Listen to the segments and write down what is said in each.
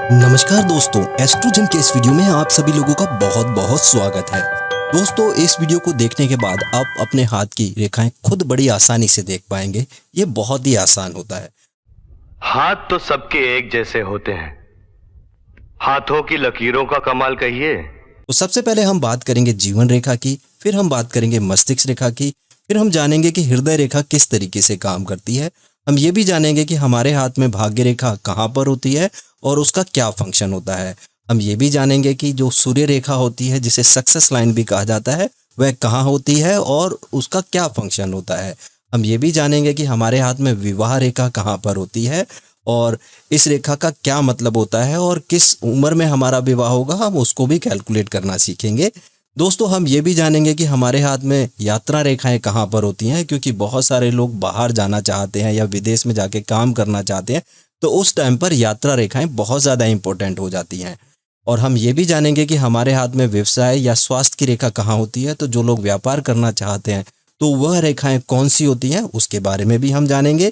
नमस्कार दोस्तों, एस्ट्रोजन के इस वीडियो में आप सभी लोगों का बहुत बहुत स्वागत है। दोस्तों, इस वीडियो को देखने के बाद आप अपने हाथ की रेखाएं खुद बड़ी आसानी से देख पाएंगे। ये बहुत ही आसान होता है। हाथ तो सबके एक जैसे होते हैं, हाथों की लकीरों का कमाल कहिए। तो सबसे पहले हम बात करेंगे जीवन रेखा की, फिर हम बात करेंगे मस्तिष्क रेखा की, फिर हम जानेंगे कि हृदय रेखा किस तरीके से काम करती है। हम ये भी जानेंगे कि हमारे हाथ में भाग्य रेखा कहाँ पर होती है और उसका क्या फंक्शन होता है। हम ये भी जानेंगे कि जो सूर्य रेखा होती है, जिसे सक्सेस लाइन भी कहा जाता है, वह कहाँ होती है और उसका क्या फंक्शन होता है। हम ये भी जानेंगे कि हमारे हाथ में विवाह रेखा कहाँ पर होती है और इस रेखा का क्या मतलब होता है और किस उम्र में हमारा विवाह होगा, हम उसको भी कैलकुलेट करना सीखेंगे। दोस्तों, हम ये भी जानेंगे कि हमारे हाथ में यात्रा रेखाएं कहाँ पर होती हैं, क्योंकि बहुत सारे लोग बाहर जाना चाहते हैं या विदेश में जाके काम करना चाहते हैं, तो उस टाइम पर यात्रा रेखाएं बहुत ज़्यादा इंपॉर्टेंट हो जाती हैं। और हम ये भी जानेंगे कि हमारे हाथ में व्यवसाय या स्वास्थ्य की रेखा कहाँ होती है, तो जो लोग व्यापार करना चाहते हैं तो वह रेखाएं कौन सी होती हैं, उसके बारे में भी हम जानेंगे।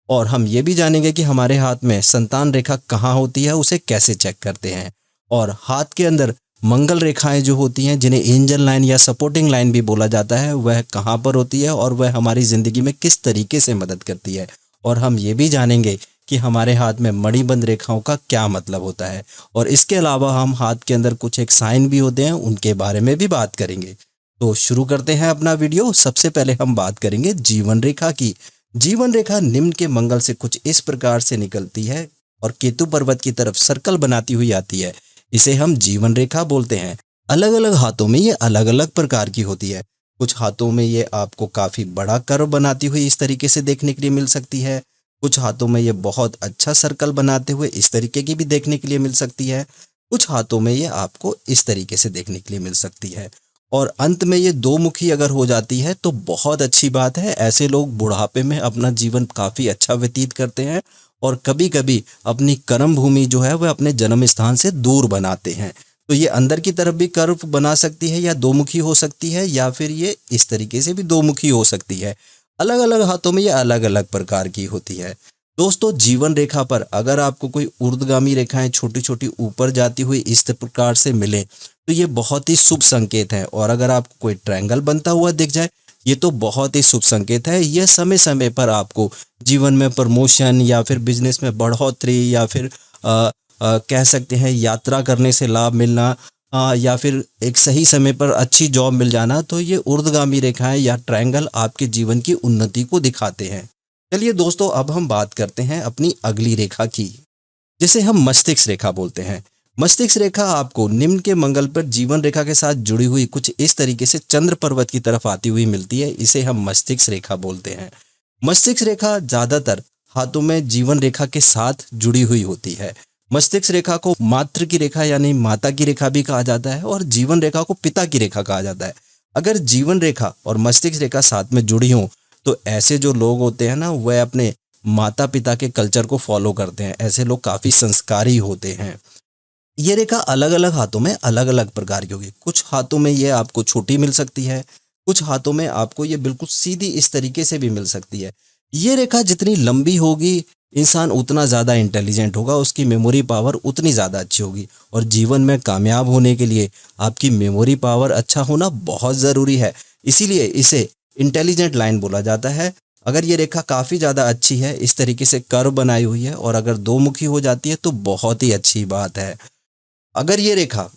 और हम ये भी जानेंगे कि हमारे हाथ में संतान रेखा कहाँ होती है, उसे कैसे चेक करते हैं। और हाथ के अंदर मंगल रेखाएं जो होती हैं, जिन्हें एंजल लाइन या सपोर्टिंग लाइन भी बोला जाता है, वह कहाँ पर होती है और वह हमारी ज़िंदगी में किस तरीके से मदद करती है। और हम ये भी जानेंगे कि हमारे हाथ में मणिबंध रेखाओं का क्या मतलब होता है। और इसके अलावा हम हाथ के अंदर कुछ एक साइन भी होते हैं, उनके बारे में भी बात करेंगे। तो शुरू करते हैं अपना वीडियो। सबसे पहले हम बात करेंगे जीवन रेखा की। जीवन रेखा निम्न के मंगल से कुछ इस प्रकार से निकलती है और केतु पर्वत की तरफ सर्कल बनाती हुई आती है। इसे हम जीवन रेखा बोलते हैं। अलग अलग हाथों में ये अलग अलग प्रकार की होती है। कुछ हाथों में ये आपको काफी बड़ा कर्व बनाती हुई इस तरीके से देखने के लिए मिल सकती है। कुछ हाथों में ये बहुत अच्छा सर्कल बनाते हुए इस तरीके की भी देखने के लिए मिल सकती है। कुछ हाथों में ये आपको इस तरीके से देखने के लिए मिल सकती है। और अंत में ये दो मुखी अगर हो जाती है तो बहुत अच्छी बात है। ऐसे लोग बुढ़ापे में अपना जीवन काफी अच्छा व्यतीत करते हैं और कभी कभी अपनी कर्म भूमि जो है वह अपने जन्म स्थान से दूर बनाते हैं। तो ये अंदर की तरफ भी कर्व बना सकती है या दो मुखी हो सकती है, या फिर ये इस तरीके से भी दो मुखी हो सकती है। अलग अलग हाथों में ये अलग अलग प्रकार की होती है। दोस्तों, जीवन रेखा पर अगर आपको कोई ऊर्ध्वगामी रेखाएं छोटी छोटी ऊपर जाती हुई इस प्रकार से मिले तो ये बहुत ही शुभ संकेत है। और अगर आपको कोई ट्रायंगल बनता हुआ दिख जाए, ये तो बहुत ही शुभ संकेत है। यह समय समय पर आपको जीवन में प्रमोशन या फिर बिजनेस में बढ़ोतरी या फिर कह सकते हैं यात्रा करने से लाभ मिलना, या फिर एक सही समय पर अच्छी जॉब मिल जाना, तो ये ऊर्ध्वगामी रेखाएं या ट्रायंगल आपके जीवन की उन्नति को दिखाते हैं। चलिए दोस्तों, अब हम बात करते हैं अपनी अगली रेखा की, जिसे हम मस्तिष्क रेखा बोलते हैं। मस्तिष्क रेखा आपको निम्न के मंगल पर जीवन रेखा के साथ जुड़ी हुई कुछ इस तरीके से चंद्र पर्वत की तरफ आती हुई मिलती है। इसे हम मस्तिष्क रेखा बोलते हैं। मस्तिष्क रेखा ज्यादातर हाथों में जीवन रेखा के साथ जुड़ी हुई होती है। मस्तिष्क रेखा को मातृ की रेखा यानी माता की रेखा भी कहा जाता है और जीवन रेखा को पिता की रेखा कहा जाता है। अगर जीवन रेखा और मस्तिष्क रेखा साथ में जुड़ी हो तो ऐसे जो लोग होते हैं ना, वह अपने माता पिता के कल्चर को फॉलो करते हैं। ऐसे लोग काफी संस्कारी होते हैं। ये रेखा अलग अलग हाथों में अलग अलग प्रकार की होगी। कुछ हाथों में ये आपको छोटी मिल सकती है, कुछ हाथों में आपको ये बिल्कुल सीधी इस तरीके से भी मिल सकती है। ये रेखा जितनी लंबी होगी, इंसान उतना ज़्यादा इंटेलिजेंट होगा, उसकी मेमोरी पावर उतनी ज़्यादा अच्छी होगी। और जीवन में कामयाब होने के लिए आपकी मेमोरी पावर अच्छा होना बहुत ज़रूरी है। इसीलिए इसे इंटेलिजेंट लाइन बोला जाता है। अगर ये रेखा काफ़ी ज़्यादा अच्छी है, इस तरीके से कर्व बनाई हुई है और अगर दो मुखी हो जाती है तो बहुत ही अच्छी बात है। अगर ये रेखा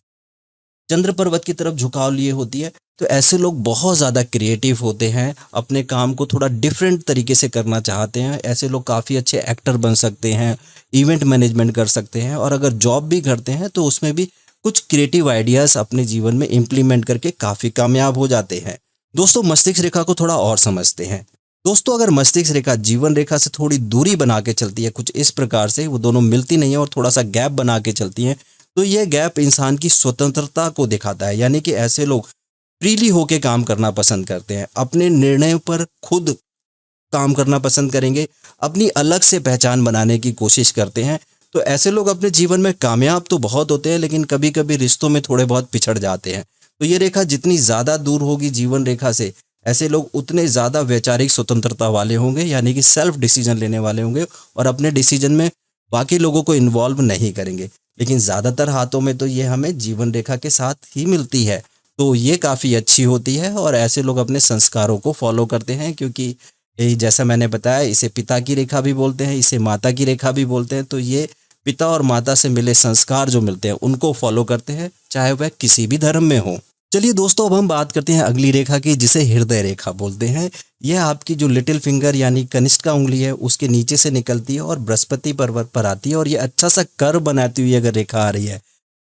चंद्र पर्वत की तरफ झुकाव लिए होती है तो ऐसे लोग बहुत ज़्यादा क्रिएटिव होते हैं, अपने काम को थोड़ा डिफरेंट तरीके से करना चाहते हैं। ऐसे लोग काफ़ी अच्छे एक्टर बन सकते हैं, इवेंट मैनेजमेंट कर सकते हैं, और अगर जॉब भी करते हैं तो उसमें भी कुछ क्रिएटिव आइडियाज़ अपने जीवन में इम्प्लीमेंट करके काफ़ी कामयाब हो जाते हैं। दोस्तों, मस्तिष्क रेखा को थोड़ा और समझते हैं। दोस्तों, अगर मस्तिष्क रेखा जीवन रेखा से थोड़ी दूरी बना के चलती है, कुछ इस प्रकार से, वो दोनों मिलती नहीं है और थोड़ा सा गैप बना के चलती हैं, तो यह गैप इंसान की स्वतंत्रता को दिखाता है। यानी कि ऐसे लोग फ्रीली होके काम करना पसंद करते हैं, अपने निर्णय पर खुद काम करना पसंद करेंगे, अपनी अलग से पहचान बनाने की कोशिश करते हैं। तो ऐसे लोग अपने जीवन में कामयाब तो बहुत होते हैं, लेकिन कभी कभी रिश्तों में थोड़े बहुत पिछड़ जाते हैं। तो ये रेखा जितनी ज़्यादा दूर होगी जीवन रेखा से, ऐसे लोग उतने ज़्यादा वैचारिक स्वतंत्रता वाले होंगे, यानी कि सेल्फ डिसीजन लेने वाले होंगे और अपने डिसीजन में बाकी लोगों को इन्वॉल्व नहीं करेंगे। लेकिन ज़्यादातर हाथों में तो ये हमें जीवन रेखा के साथ ही मिलती है। तो ये काफ़ी अच्छी होती है और ऐसे लोग अपने संस्कारों को फॉलो करते हैं, क्योंकि जैसा मैंने बताया, इसे पिता की रेखा भी बोलते हैं, इसे माता की रेखा भी बोलते हैं। तो ये पिता और माता से मिले संस्कार जो मिलते हैं उनको फॉलो करते हैं, चाहे वह किसी भी धर्म में हो। चलिए दोस्तों, अब हम बात करते हैं अगली रेखा की, जिसे हृदय रेखा बोलते हैं। यह आपकी जो लिटिल फिंगर यानी कनिष्ठ उंगली है उसके नीचे से निकलती है और बृहस्पति पर्वत पर आती है, और ये अच्छा सा कर्व बनाती हुई अगर रेखा आ रही है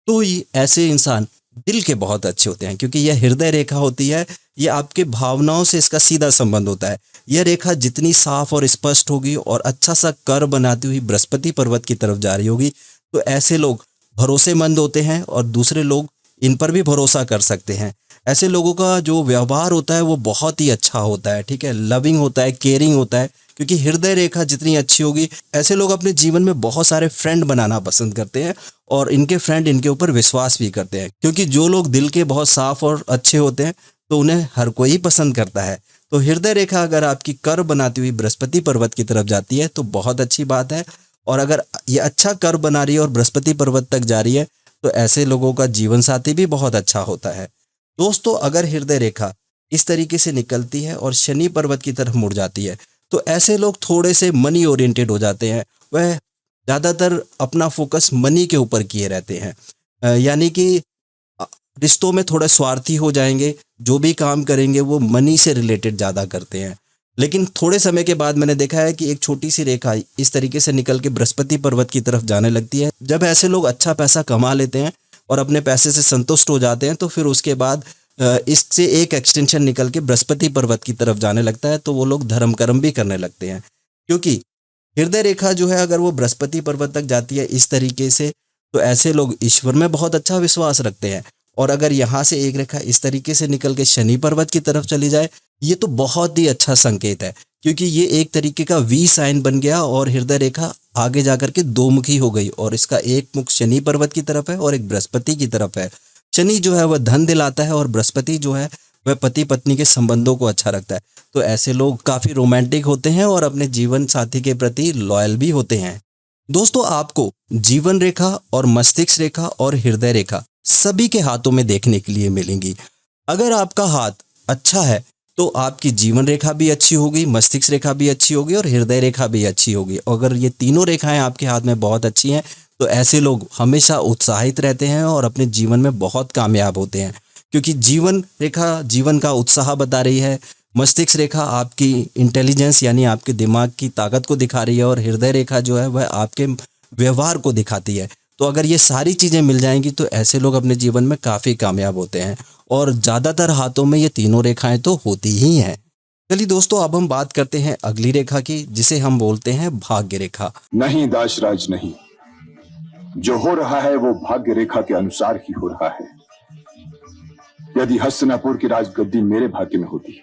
तो ये ऐसे इंसान दिल के बहुत अच्छे होते हैं, क्योंकि यह हृदय रेखा होती है। ये आपके भावनाओं से इसका सीधा संबंध होता है। यह रेखा जितनी साफ और स्पष्ट होगी और अच्छा सा कर्व बनाती हुई बृहस्पति पर्वत की तरफ जा रही होगी, तो ऐसे लोग भरोसेमंद होते हैं और दूसरे लोग इन पर भी भरोसा कर सकते हैं। ऐसे लोगों का जो व्यवहार होता है वो बहुत ही अच्छा होता है, ठीक है, लविंग होता है, केयरिंग होता है, क्योंकि हृदय रेखा जितनी अच्छी होगी ऐसे लोग अपने जीवन में बहुत सारे फ्रेंड बनाना पसंद करते हैं और इनके फ्रेंड इनके ऊपर विश्वास भी करते हैं, क्योंकि जो लोग दिल के बहुत साफ और अच्छे होते हैं तो उन्हें हर कोई पसंद करता है। तो हृदय रेखा अगर आपकी कर्व बनाती हुई बृहस्पति पर्वत की तरफ जाती है तो बहुत अच्छी बात है, और अगर ये अच्छा कर्व बना रही है और बृहस्पति पर्वत तक जा रही है तो ऐसे लोगों का जीवन साथी भी बहुत अच्छा होता है। दोस्तों, अगर हृदय रेखा इस तरीके से निकलती है और शनि पर्वत की तरफ मुड़ जाती है तो ऐसे लोग थोड़े से मनी ओरिएंटेड हो जाते हैं। वह ज़्यादातर अपना फोकस मनी के ऊपर किए रहते हैं, यानी कि रिश्तों में थोड़ा स्वार्थी हो जाएंगे, जो भी काम करेंगे वो मनी से रिलेटेड ज़्यादा करते हैं। लेकिन थोड़े समय के बाद मैंने देखा है कि एक छोटी सी रेखा इस तरीके से निकल के बृहस्पति पर्वत की तरफ जाने लगती है। जब ऐसे लोग अच्छा पैसा कमा लेते हैं और अपने पैसे से संतुष्ट हो जाते हैं तो फिर उसके बाद इससे एक एक्सटेंशन निकल के बृहस्पति पर्वत की तरफ जाने लगता है, तो वो लोग धर्म कर्म भी करने लगते हैं। क्योंकि हृदय रेखा जो है अगर वो बृहस्पति पर्वत तक जाती है इस तरीके से, तो ऐसे लोग ईश्वर में बहुत अच्छा विश्वास रखते हैं। और अगर यहाँ से एक रेखा इस तरीके से निकल के शनि पर्वत की तरफ चली जाए, ये तो बहुत ही अच्छा संकेत है, क्योंकि ये एक तरीके का वी साइन बन गया और हृदय रेखा आगे जाकर के दो मुखी हो गई, और इसका एक मुख शनि पर्वत की तरफ है और एक बृहस्पति की तरफ है। शनि जो है वह धन दिलाता है और बृहस्पति जो है वह पति पत्नी के संबंधों को अच्छा रखता है। तो ऐसे लोग काफी रोमांटिक होते हैं और अपने जीवन साथी के प्रति लॉयल भी होते हैं। दोस्तों, आपको जीवन रेखा और मस्तिष्क रेखा और हृदय रेखा सभी के हाथों में देखने के लिए मिलेंगी। अगर आपका हाथ अच्छा है तो आपकी जीवन रेखा भी अच्छी होगी, मस्तिष्क रेखा भी अच्छी होगी और हृदय रेखा भी अच्छी होगी। अगर ये तीनों रेखाएं आपके हाथ में बहुत अच्छी हैं तो ऐसे लोग हमेशा उत्साहित रहते हैं और अपने जीवन में बहुत कामयाब होते हैं, क्योंकि जीवन रेखा जीवन का उत्साह बता रही है, मस्तिष्क रेखा आपकी इंटेलिजेंस यानी आपके दिमाग की ताकत को दिखा रही है, और हृदय रेखा जो है वह आपके व्यवहार को दिखाती है। तो अगर ये सारी चीज़ें मिल जाएंगी तो ऐसे लोग अपने जीवन में काफ़ी कामयाब होते हैं, और ज़्यादातर हाथों में ये तीनों रेखाएं तो होती ही हैं। चलिए दोस्तों, अब हम बात करते हैं अगली रेखा की, जिसे हम बोलते हैं भाग्य रेखा। नहीं दाशराज नहीं, जो हो रहा है वो भाग्य रेखा के अनुसार ही हो रहा है। यदि हस्तिनापुर की राजगद्दी मेरे भाग्य में होती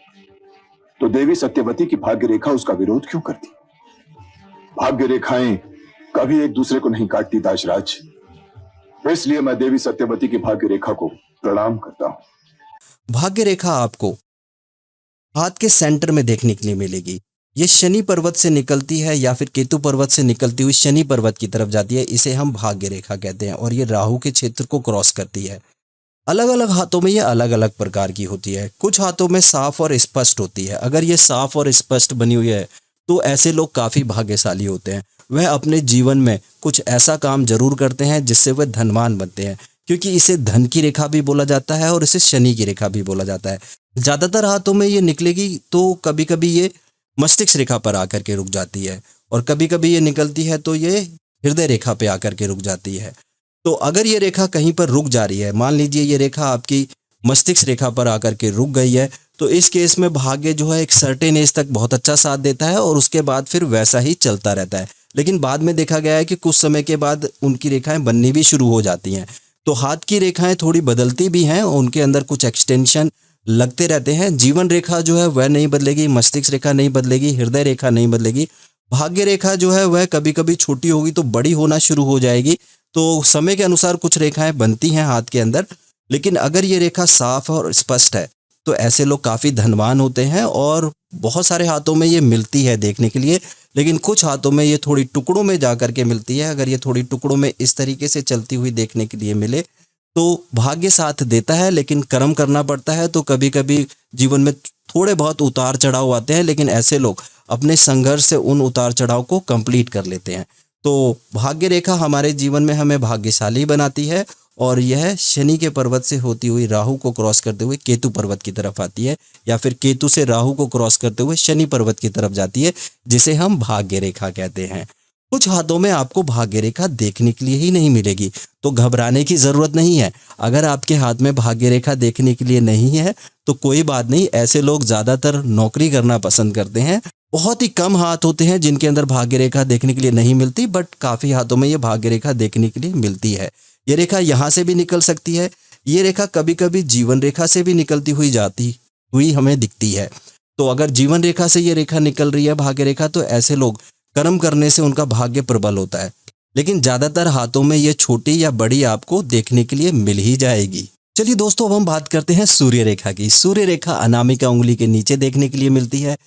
तो देवी सत्यवती की भाग्य रेखा उसका विरोध क्यों करती? भाग्य रेखाएं कभी एक दूसरे को नहीं काटती दाशराज, इसलिए मैं देवी सत्यवती की भाग्य रेखा को प्रणाम करता हूं। भाग्य रेखा आपको हाथ के सेंटर में देखने के लिए मिलेगी। ये शनि पर्वत से निकलती है या फिर केतु पर्वत से निकलती हुई शनि पर्वत की तरफ जाती है, इसे हम भाग्य रेखा कहते हैं, और ये राहु के क्षेत्र को क्रॉस करती है। अलग अलग हाथों में ये अलग अलग प्रकार की होती है। कुछ हाथों में साफ और स्पष्ट होती है। अगर ये साफ और स्पष्ट बनी हुई है तो ऐसे लोग काफ़ी भाग्यशाली होते हैं। वह अपने जीवन में कुछ ऐसा काम जरूर करते हैं जिससे वह धनवान बनते हैं, क्योंकि इसे धन की रेखा भी बोला जाता है और इसे शनि की रेखा भी बोला जाता है। ज़्यादातर हाथों में ये निकलेगी तो कभी कभी ये मस्तिष्क रेखा पर आकर के रुक जाती है, और कभी कभी ये निकलती है तो ये हृदय रेखा पे आकर के रुक जाती है। तो अगर ये रेखा कहीं पर रुक जा रही है, मान लीजिए ये रेखा आपकी मस्तिष्क रेखा पर आकर के रुक गई है, तो इस केस में भाग्य जो है एक सर्टेन एज तक बहुत अच्छा साथ देता है और उसके बाद फिर वैसा ही चलता रहता है। लेकिन बाद में देखा गया है कि कुछ समय के बाद उनकी रेखाएं बननी भी शुरू हो जाती हैं। तो हाथ की रेखाएं थोड़ी बदलती भी हैं, उनके अंदर कुछ एक्सटेंशन लगते रहते हैं। जीवन रेखा जो है वह नहीं बदलेगी, मस्तिष्क रेखा नहीं बदलेगी, हृदय रेखा नहीं बदलेगी। भाग्य रेखा जो है वह कभी कभी छोटी होगी तो बड़ी होना शुरू हो जाएगी। तो समय के अनुसार कुछ रेखाएं बनती हैं हाथ के अंदर, लेकिन अगर ये रेखा साफ और स्पष्ट है तो ऐसे लोग काफ़ी धनवान होते हैं और बहुत सारे हाथों में ये मिलती है देखने के लिए, लेकिन कुछ हाथों में ये थोड़ी टुकड़ों में जा कर के मिलती है। अगर ये थोड़ी टुकड़ों में इस तरीके से चलती हुई देखने के लिए मिले तो भाग्य साथ देता है, लेकिन कर्म करना पड़ता है। तो कभी कभी जीवन में थोड़े बहुत उतार चढ़ाव आते हैं, लेकिन ऐसे लोग अपने संघर्ष से उन उतार चढ़ाव को कंप्लीट कर लेते हैं। तो भाग्य रेखा हमारे जीवन में हमें भाग्यशाली बनाती है और यह शनि के पर्वत से होती हुई राहु को क्रॉस करते हुए केतु पर्वत की तरफ आती है, या फिर केतु से राहु को क्रॉस करते हुए शनि पर्वत की तरफ जाती है, जिसे हम भाग्य रेखा कहते हैं। कुछ हाथों में आपको भाग्य रेखा देखने के लिए ही नहीं मिलेगी, तो घबराने की जरूरत नहीं है। अगर आपके हाथ में भाग्य रेखा देखने के लिए नहीं है तो कोई बात नहीं। ऐसे लोग ज्यादातर नौकरी करना पसंद करते हैं। बहुत ही कम हाथ होते हैं जिनके अंदर भाग्य रेखा देखने के लिए नहीं मिलती, बट काफी हाथों में ये भाग्य रेखा देखने के लिए मिलती है। ये रेखा यहाँ से भी निकल सकती है। ये रेखा कभी कभी जीवन रेखा से भी निकलती हुई जाती हुई हमें दिखती है। तो अगर जीवन रेखा से ये रेखा निकल रही है भाग्य रेखा, तो ऐसे लोग कर्म करने से उनका भाग्य प्रबल होता है, लेकिन ज्यादातर हाथों में ये छोटी या बड़ी आपको देखने के लिए मिल ही जाएगी। चलिए दोस्तों, अब हम बात करते हैं सूर्य रेखा की। सूर्य रेखा अनामिका उंगली के नीचे देखने के लिए मिलती है।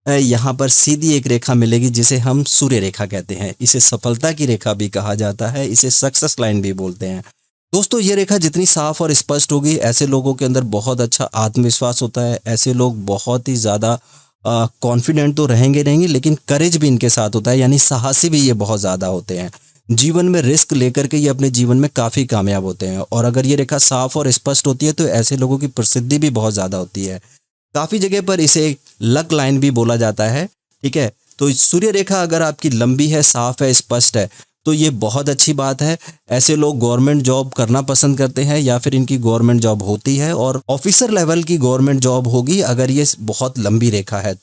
यहाँ पर सीधी एक रेखा मिलेगी जिसे हम सूर्य रेखा कहते हैं। इसे सफलता की रेखा भी कहा जाता है, इसे सक्सेस लाइन भी बोलते हैं। दोस्तों, ये रेखा जितनी साफ और स्पष्ट होगी, ऐसे लोगों के अंदर बहुत अच्छा आत्मविश्वास होता है। ऐसे लोग बहुत ही ज़्यादा कॉन्फिडेंट तो रहेंगे, लेकिन करेज भी इनके साथ होता है, यानी साहसी भी ये बहुत ज़्यादा होते हैं। जीवन में रिस्क लेकर के ये अपने जीवन में काफ़ी कामयाब होते हैं। और अगर ये रेखा साफ और स्पष्ट होती है तो ऐसे लोगों की प्रसिद्धि भी बहुत ज़्यादा होती है। काफ़ी जगह पर इसे लक लाइन भी बोला जाता है। ठीक है, तो सूर्य रेखा अगर आपकी लंबी है, साफ है, स्पष्ट है, तो ये बहुत अच्छी बात है। ऐसे लोग गवर्नमेंट जॉब करना पसंद करते हैं, या फिर इनकी गवर्नमेंट जॉब होती है और ऑफिसर लेवल की गवर्नमेंट जॉब होगी अगर ये बहुत लंबी रेखा है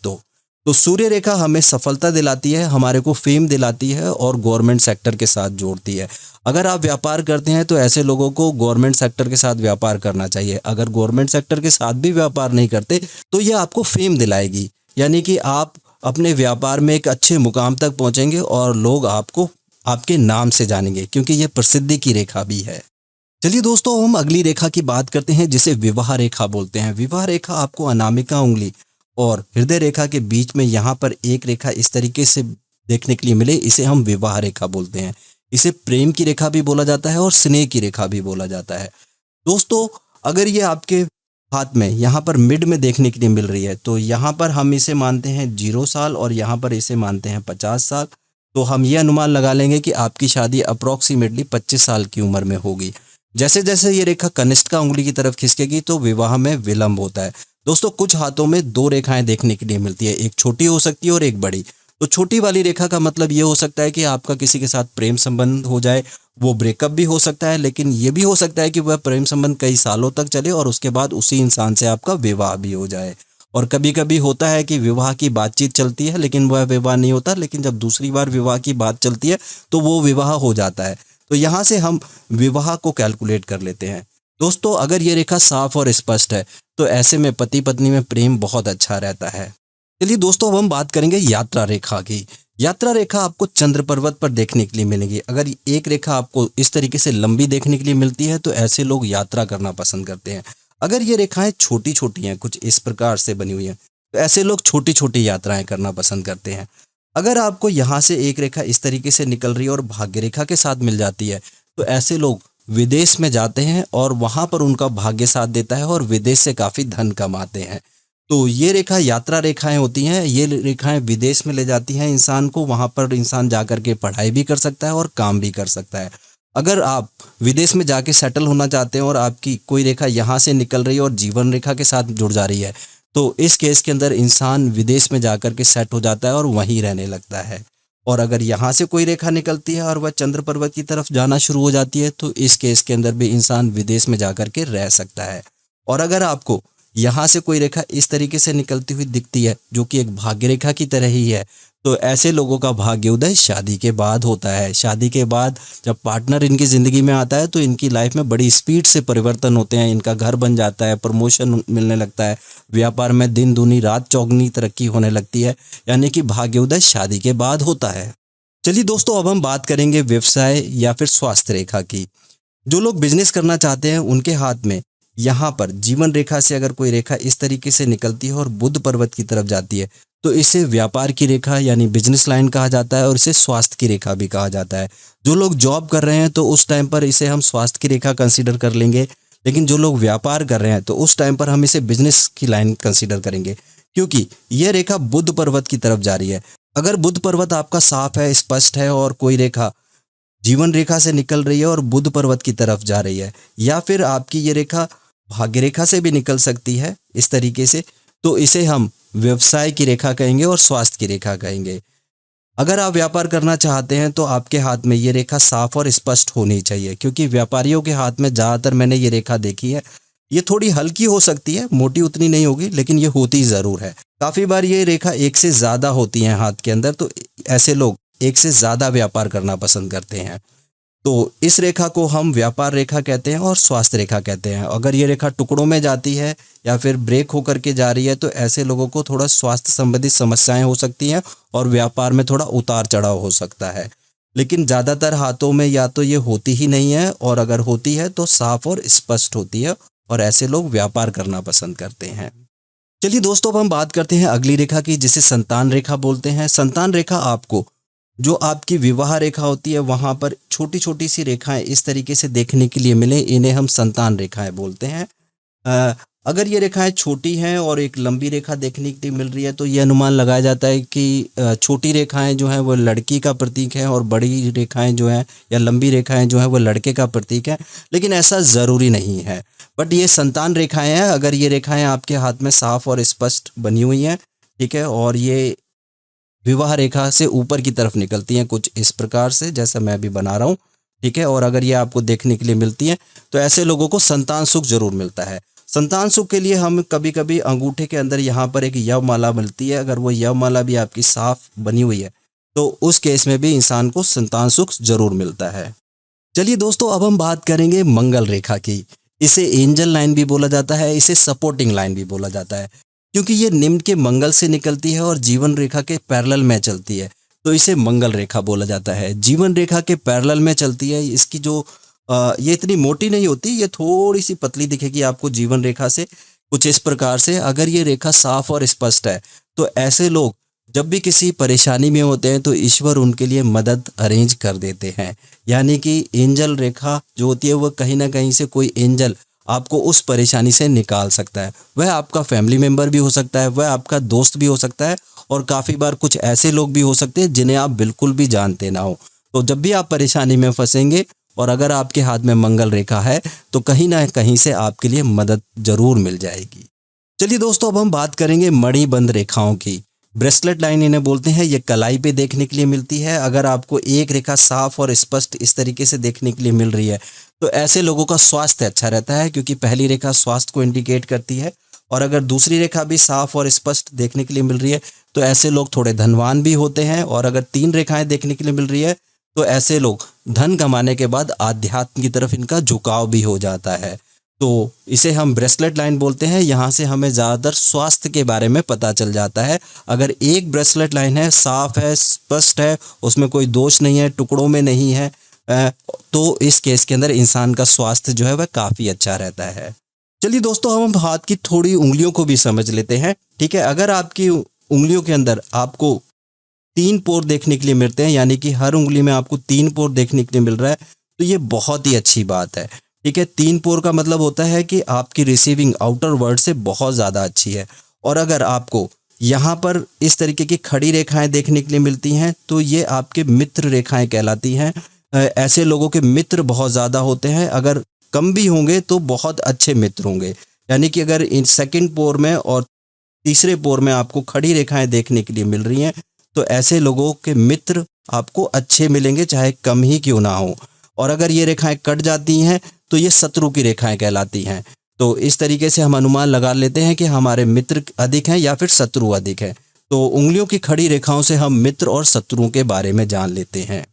तो सूर्य रेखा हमें सफलता दिलाती है, हमारे को फेम दिलाती है और गवर्नमेंट सेक्टर के साथ जोड़ती है। अगर आप व्यापार करते हैं तो ऐसे लोगों को गवर्नमेंट सेक्टर के साथ व्यापार करना चाहिए। अगर गवर्नमेंट सेक्टर के साथ भी व्यापार नहीं करते तो ये आपको फेम दिलाएगी, यानी कि आप अपने व्यापार में एक अच्छे मुकाम तक पहुंचेंगे और लोग आपको आपके नाम से जानेंगे, क्योंकि ये प्रसिद्धि की रेखा भी है। चलिए दोस्तों, हम अगली रेखा की बात करते हैं जिसे विवाह रेखा बोलते हैं। विवाह रेखा आपको अनामिका उंगली और हृदय रेखा के बीच में यहाँ पर एक रेखा इस तरीके से देखने के लिए मिले, इसे हम विवाह रेखा बोलते हैं। इसे प्रेम की रेखा भी बोला जाता है और स्नेह की रेखा भी बोला जाता है। दोस्तों, अगर ये आपके हाथ में यहाँ पर मिड में देखने के लिए मिल रही है तो यहाँ पर हम इसे मानते हैं 0 साल और यहाँ पर इसे मानते हैं 50 साल। तो हम ये अनुमान लगा लेंगे कि आपकी शादी अप्रॉक्सीमेटली 25 साल की उम्र में होगी। जैसे जैसे ये रेखा कनिष्ठा उंगली की तरफ खिसकेगी तो विवाह में विलंब होता है। दोस्तों, कुछ हाथों में 2 रेखाएं देखने के लिए मिलती है, एक छोटी हो सकती है और एक बड़ी। तो छोटी वाली रेखा का मतलब ये हो सकता है कि आपका किसी के साथ प्रेम संबंध हो जाए, वो ब्रेकअप भी हो सकता है, लेकिन ये भी हो सकता है कि वह प्रेम संबंध कई सालों तक चले और उसके बाद उसी इंसान से आपका विवाह भी हो जाए। और कभी कभी होता है कि विवाह की बातचीत चलती है लेकिन वह विवाह नहीं होता, लेकिन जब दूसरी बार विवाह की बात चलती है तो वो विवाह हो जाता है। तो यहाँ से हम विवाह को कैलकुलेट कर लेते हैं। दोस्तों, अगर ये रेखा साफ और स्पष्ट है तो ऐसे में पति पत्नी में प्रेम बहुत अच्छा रहता है। चलिए दोस्तों, अब हम बात करेंगे यात्रा रेखा की। यात्रा रेखा आपको चंद्र पर्वत पर देखने के लिए मिलेगी। अगर एक रेखा आपको इस तरीके से लंबी देखने के लिए मिलती है तो ऐसे लोग यात्रा करना पसंद करते हैं। अगर ये रेखाएं छोटी छोटी हैं, कुछ इस प्रकार से बनी हुई हैं, तो ऐसे लोग छोटी छोटी यात्राएं करना पसंद करते हैं। अगर आपको यहाँ से एक रेखा इस तरीके से निकल रही है और भाग्य रेखा के साथ मिल जाती है तो ऐसे लोग विदेश में जाते हैं और वहाँ पर उनका भाग्य साथ देता है और विदेश से काफ़ी धन कमाते हैं। तो ये रेखा यात्रा रेखाएं होती हैं। ये रेखाएं विदेश में ले जाती हैं इंसान को, वहाँ पर इंसान जा कर के पढ़ाई भी कर सकता है और काम भी कर सकता है। अगर आप विदेश में जाके सेटल होना चाहते हैं और आपकी कोई रेखा यहाँ से निकल रही है और जीवन रेखा के साथ जुड़ जा रही है तो इस केस के अंदर इंसान विदेश में जाकर के सेट हो जाता है और वहीं रहने लगता है। और अगर यहाँ से कोई रेखा निकलती है और वह चंद्र पर्वत की तरफ जाना शुरू हो जाती है तो इस केस के अंदर भी इंसान विदेश में जाकर के रह सकता है। और अगर आपको यहाँ से कोई रेखा इस तरीके से निकलती हुई दिखती है जो कि एक भाग्य रेखा की तरह ही है तो ऐसे लोगों का भाग्य उदय शादी के बाद होता है। शादी के बाद जब पार्टनर इनकी ज़िंदगी में आता है तो इनकी लाइफ में बड़ी स्पीड से परिवर्तन होते हैं। इनका घर बन जाता है, प्रमोशन मिलने लगता है, व्यापार में दिन दूनी रात चौगनी तरक्की होने लगती है, यानी कि भाग्य उदय शादी के बाद होता है। चलिए दोस्तों, अब हम बात करेंगे व्यवसाय या फिर स्वास्थ्य रेखा की। जो लोग बिजनेस करना चाहते हैं उनके हाथ में यहाँ पर जीवन रेखा से अगर कोई रेखा इस तरीके से निकलती है और बुध पर्वत की तरफ जाती है तो इसे व्यापार की रेखा यानी बिजनेस लाइन कहा जाता है और इसे स्वास्थ्य की रेखा भी कहा जाता है। जो लोग जॉब कर रहे हैं तो उस टाइम पर इसे हम स्वास्थ्य की रेखा कंसीडर कर लेंगे, लेकिन जो लोग व्यापार कर रहे हैं तो उस टाइम पर हम इसे बिजनेस की लाइन कंसीडर करेंगे, क्योंकि यह रेखा बुध पर्वत की तरफ जा रही है। अगर बुध पर्वत आपका साफ है, स्पष्ट है और कोई रेखा जीवन रेखा से निकल रही है और बुध पर्वत की तरफ जा रही है, या फिर आपकी ये रेखा भाग्य रेखा से भी निकल सकती है इस तरीके से, तो इसे हम व्यवसाय की रेखा कहेंगे और स्वास्थ्य की रेखा कहेंगे। अगर आप व्यापार करना चाहते हैं तो आपके हाथ में ये रेखा साफ और स्पष्ट होनी चाहिए, क्योंकि व्यापारियों के हाथ में ज़्यादातर मैंने ये रेखा देखी है, ये थोड़ी हल्की हो सकती है, मोटी उतनी नहीं होगी, लेकिन ये होती ज़रूर है। काफ़ी बार ये रेखा एक से ज़्यादा होती है हाथ के अंदर, तो ऐसे लोग एक से ज़्यादा व्यापार करना पसंद करते हैं। तो इस रेखा को हम व्यापार रेखा कहते हैं और स्वास्थ्य रेखा कहते हैं। अगर ये रेखा टुकड़ों में जाती है या फिर ब्रेक होकर के जा रही है तो ऐसे लोगों को थोड़ा स्वास्थ्य संबंधित समस्याएं हो सकती हैं और व्यापार में थोड़ा उतार चढ़ाव हो सकता है। लेकिन ज़्यादातर हाथों में या तो ये होती ही नहीं है, और अगर होती है तो साफ और स्पष्ट होती है और ऐसे लोग व्यापार करना पसंद करते हैं। चलिए दोस्तों, अब हम बात करते हैं अगली रेखा की, जिसे संतान रेखा बोलते हैं। संतान रेखा आपको जो आपकी विवाह रेखा होती है वहाँ पर छोटी छोटी सी रेखाएं इस तरीके से देखने के लिए मिले, इन्हें हम संतान रेखाएं बोलते हैं। अगर ये रेखाएं छोटी हैं और एक लंबी रेखा देखने के लिए मिल रही है तो ये अनुमान लगाया जाता है कि छोटी रेखाएं जो हैं वो लड़की का प्रतीक है और बड़ी रेखाएं जो हैं या लंबी रेखाएं जो हैं वो लड़के का प्रतीक है, लेकिन ऐसा ज़रूरी नहीं है। बट ये संतान रेखाएं हैं। अगर ये रेखाएं आपके हाथ में साफ और स्पष्ट बनी हुई हैं, ठीक है, और ये विवाह रेखा से ऊपर की तरफ निकलती हैं कुछ इस प्रकार से, जैसा मैं भी बना रहा हूँ, ठीक है, और अगर ये आपको देखने के लिए मिलती हैं तो ऐसे लोगों को संतान सुख जरूर मिलता है। संतान सुख के लिए हम कभी कभी अंगूठे के अंदर यहाँ पर एक यवमाला मिलती है, अगर वो यवमाला भी आपकी साफ बनी हुई है तो उस केस में भी इंसान को संतान सुख जरूर मिलता है। चलिए दोस्तों, अब हम बात करेंगे मंगल रेखा की। इसे एंजल लाइन भी बोला जाता है, इसे सपोर्टिंग लाइन भी बोला जाता है, क्योंकि ये निम्न के मंगल से निकलती है और जीवन रेखा के पैरेलल में चलती है, तो इसे मंगल रेखा बोला जाता है। जीवन रेखा के पैरेलल में चलती है। इसकी जो ये इतनी मोटी नहीं होती, ये थोड़ी सी पतली दिखेगी आपको जीवन रेखा से, कुछ इस प्रकार से। अगर ये रेखा साफ और स्पष्ट है तो ऐसे लोग जब भी किसी परेशानी में होते हैं तो ईश्वर उनके लिए मदद अरेंज कर देते हैं। यानी कि एंजल रेखा जो होती है वो कहीं ना कहीं से कोई एंजल आपको उस परेशानी से निकाल सकता है। वह आपका फैमिली मेम्बर भी हो सकता है, वह आपका दोस्त भी हो सकता है, और काफ़ी बार कुछ ऐसे लोग भी हो सकते हैं जिन्हें आप बिल्कुल भी जानते ना हो। तो जब भी आप परेशानी में फंसेंगे और अगर आपके हाथ में मंगल रेखा है तो कहीं ना कहीं से आपके लिए मदद जरूर मिल जाएगी। चलिए दोस्तों, अब हम बात करेंगे मणिबंध रेखाओं की। ब्रेसलेट लाइन इन्हें बोलते हैं। ये कलाई पे देखने के लिए मिलती है। अगर आपको एक रेखा साफ और स्पष्ट इस तरीके से देखने के लिए मिल रही है तो ऐसे लोगों का स्वास्थ्य अच्छा रहता है, क्योंकि पहली रेखा स्वास्थ्य को इंडिकेट करती है, और अगर दूसरी रेखा भी साफ और स्पष्ट देखने के लिए मिल रही है तो ऐसे लोग थोड़े धनवान भी होते हैं, और अगर 3 रेखाएं देखने के लिए मिल रही है तो ऐसे लोग धन कमाने के बाद आध्यात्म की तरफ इनका झुकाव भी हो जाता है। तो इसे हम ब्रेसलेट लाइन बोलते हैं। यहाँ से हमें ज़्यादातर स्वास्थ्य के बारे में पता चल जाता है। अगर एक ब्रेसलेट लाइन है, साफ है, स्पष्ट है, उसमें कोई दोष नहीं है, टुकड़ों में नहीं है, तो इस केस के अंदर इंसान का स्वास्थ्य जो है वह काफ़ी अच्छा रहता है। चलिए दोस्तों, हम हाथ की थोड़ी उंगलियों को भी समझ लेते हैं, ठीक है। अगर आपकी उंगलियों के अंदर आपको 3 पोर देखने के लिए मिलते हैं, यानी कि हर उंगली में आपको 3 पोर देखने के लिए मिल रहा है, तो ये बहुत ही अच्छी बात है, ठीक है। 3 पोर का मतलब होता है कि आपकी रिसीविंग आउटर वर्ल्ड से बहुत ज़्यादा अच्छी है। और अगर आपको यहाँ पर इस तरीके की खड़ी रेखाएं देखने के लिए मिलती हैं तो ये आपके मित्र रेखाएं कहलाती हैं। ऐसे लोगों के मित्र बहुत ज़्यादा होते हैं, अगर कम भी होंगे तो बहुत अच्छे मित्र होंगे। यानी कि अगर इन सेकंड पोर में और तीसरे पोर में आपको खड़ी रेखाएं देखने के लिए मिल रही हैं तो ऐसे लोगों के मित्र आपको अच्छे मिलेंगे, चाहे कम ही क्यों ना हो। और अगर ये रेखाएं कट जाती हैं तो ये शत्रु की रेखाएं कहलाती हैं। तो इस तरीके से हम अनुमान लगा लेते हैं कि हमारे मित्र अधिक हैं या फिर शत्रु अधिक हैं। तो उंगलियों की खड़ी रेखाओं से हम मित्र और शत्रुओं के बारे में जान लेते हैं।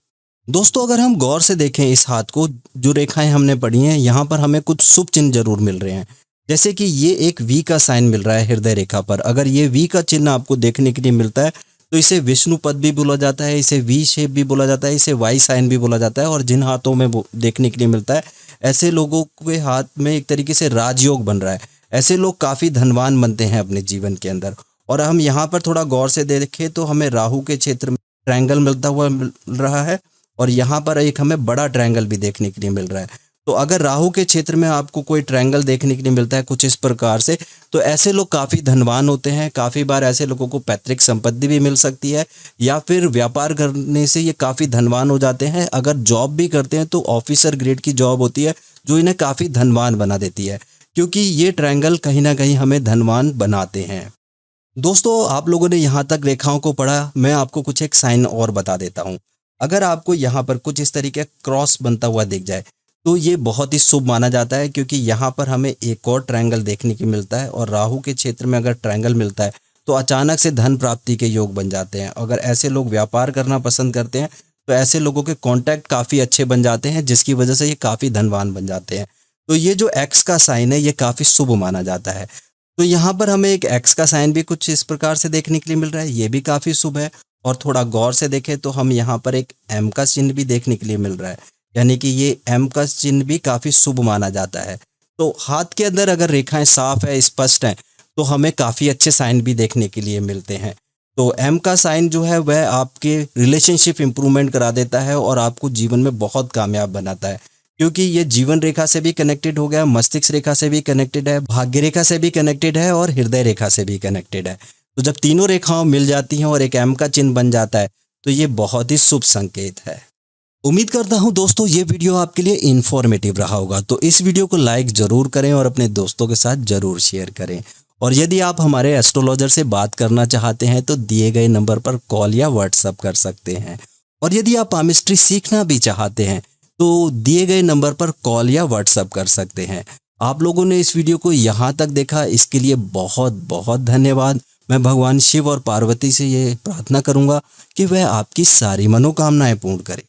दोस्तों, अगर हम गौर से देखें इस हाथ को, जो रेखाएं हमने पढ़ी हैं, यहाँ पर हमें कुछ शुभ चिन्ह जरूर मिल रहे हैं। जैसे कि ये एक वी का साइन मिल रहा है हृदय रेखा पर। अगर ये वी का चिन्ह आपको देखने के लिए मिलता है तो इसे विष्णु पद भी बोला जाता है, इसे वी शेप भी बोला जाता है, इसे वाई साइन भी बोला जाता है। और जिन हाथों में वो देखने के लिए मिलता है, ऐसे लोगों के हाथ में एक तरीके से राजयोग बन रहा है। ऐसे लोग काफ़ी धनवान बनते हैं अपने जीवन के अंदर। और हम यहाँ पर थोड़ा गौर से देखें तो हमें राहु के क्षेत्र में ट्रायंगल मिलता हुआ मिल रहा है, और यहाँ पर एक हमें बड़ा ट्रायंगल भी देखने के लिए मिल रहा है। तो अगर राहु के क्षेत्र में आपको कोई ट्रायंगल देखने के लिए मिलता है कुछ इस प्रकार से, तो ऐसे लोग काफ़ी धनवान होते हैं। काफ़ी बार ऐसे लोगों को पैतृक संपत्ति भी मिल सकती है, या फिर व्यापार करने से ये काफ़ी धनवान हो जाते हैं। अगर जॉब भी करते हैं तो ऑफिसर ग्रेड की जॉब होती है जो इन्हें काफ़ी धनवान बना देती है, क्योंकि ये ट्रायंगल कहीं ना कहीं हमें धनवान बनाते हैं। दोस्तों, आप लोगों ने यहाँ तक रेखाओं को पढ़ा, मैं आपको कुछ एक साइन और बता देता हूँ। अगर आपको यहाँ पर कुछ इस तरीके का क्रॉस बनता हुआ दिख जाए तो ये बहुत ही शुभ माना जाता है, क्योंकि यहाँ पर हमें एक और ट्रायंगल देखने को मिलता है। और राहु के क्षेत्र में अगर ट्रायंगल मिलता है तो अचानक से धन प्राप्ति के योग बन जाते हैं। अगर ऐसे लोग व्यापार करना पसंद करते हैं तो ऐसे लोगों के कॉन्टैक्ट काफ़ी अच्छे बन जाते हैं, जिसकी वजह से ये काफ़ी धनवान बन जाते हैं। तो ये जो एक्स का साइन है ये काफ़ी शुभ माना जाता है। तो यहाँ पर हमें एक एक्स का साइन भी कुछ इस प्रकार से देखने के लिए मिल रहा है, ये भी काफ़ी शुभ है। और थोड़ा गौर से देखें तो हम यहाँ पर एक एम का चिन्ह भी देखने के लिए मिल रहा है, यानी कि ये एम का चिन्ह भी काफ़ी शुभ माना जाता है। तो हाथ के अंदर अगर रेखाएं साफ है, स्पष्ट हैं, तो हमें काफ़ी अच्छे साइन भी देखने के लिए मिलते हैं। तो एम का साइन जो है वह आपके रिलेशनशिप इंप्रूवमेंट करा देता है और आपको जीवन में बहुत कामयाब बनाता है, क्योंकि ये जीवन रेखा से भी कनेक्टेड हो गया, मस्तिष्क रेखा से भी कनेक्टेड है, भाग्य रेखा से भी कनेक्टेड है और हृदय रेखा से भी कनेक्टेड है। तो जब तीनों रेखाओं मिल जाती हैं और एक एम का चिन्ह बन जाता है तो ये बहुत ही शुभ संकेत है। उम्मीद करता हूं दोस्तों ये वीडियो आपके लिए इन्फॉर्मेटिव रहा होगा। तो इस वीडियो को लाइक जरूर करें और अपने दोस्तों के साथ जरूर शेयर करें। और यदि आप हमारे एस्ट्रोलॉजर से बात करना चाहते हैं तो दिए गए नंबर पर कॉल या व्हाट्सएप कर सकते हैं। और यदि आप पामिस्ट्री सीखना भी चाहते हैं तो दिए गए नंबर पर कॉल या व्हाट्सएप कर सकते हैं। आप लोगों ने इस वीडियो को यहाँ तक देखा, इसके लिए बहुत बहुत धन्यवाद। मैं भगवान शिव और पार्वती से ये प्रार्थना करूंगा कि वह आपकी सारी मनोकामनाएं पूर्ण करें।